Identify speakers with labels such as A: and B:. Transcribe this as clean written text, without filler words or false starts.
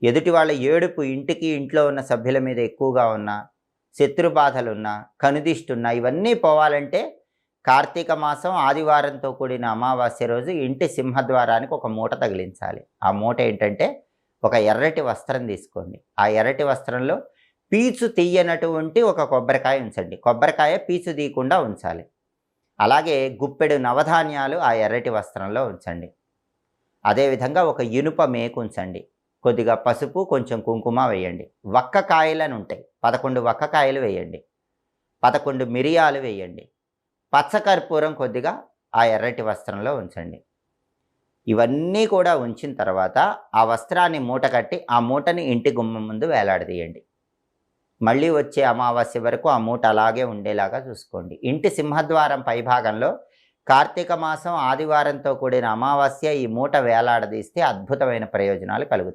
A: ఎదుటి వాళ్ళ ఏడుపు ఇంటికి ఇంట్లో ఉన్న సభ్యుల మీద ఎక్కువగా ఉన్నా, శత్రు బాధలున్నా, కనుదిష్టున్నా ఇవన్నీ పోవాలంటే కార్తీక మాసం ఆదివారంతో కూడిన అమావాస్య రోజు ఇంటి సింహద్వారానికి ఒక మూట తగిలించాలి. ఆ మూట ఏంటంటే ఒక ఎర్రటి వస్త్రం తీసుకోండి. ఆ ఎర్రటి వస్త్రంలో పీచు తీయనటువంటి ఒక కొబ్బరికాయ ఉంచండి. కొబ్బరికాయ పీచు తీయకుండా ఉంచాలి. అలాగే గుప్పెడు నవధాన్యాలు ఆ ఎర్రటి వస్త్రంలో ఉంచండి. అదేవిధంగా ఒక ఇనుప మేకు ఉంచండి. కొద్దిగా పసుపు, కొంచెం కుంకుమ వేయండి. వక్క కాయలని ఉంటాయి. 11 వక్క కాయలు వేయండి. 11 మిరియాలు వేయండి. పచ్చకర్పూరం కొద్దిగా ఆ ఎర్రటి వస్త్రంలో ఉంచండి. ఇవన్నీ కూడా ఉంచిన తర్వాత ఆ వస్త్రాన్ని మూట కట్టి ఆ మూటని ఇంటి గుమ్మం ముందు వేలాడదీయండి. మళ్ళీ వచ్చే అమావాస్య వరకు ఆ మూట అలాగే ఉండేలాగా చూసుకోండి. ఇంటి సింహద్వారం పైభాగంలో కార్తీక మాసం ఆదివారంతో కూడిన అమావాస్య ఈ మూట వేలాడదీస్తే అద్భుతమైన ప్రయోజనాలు కలుగుతాయి.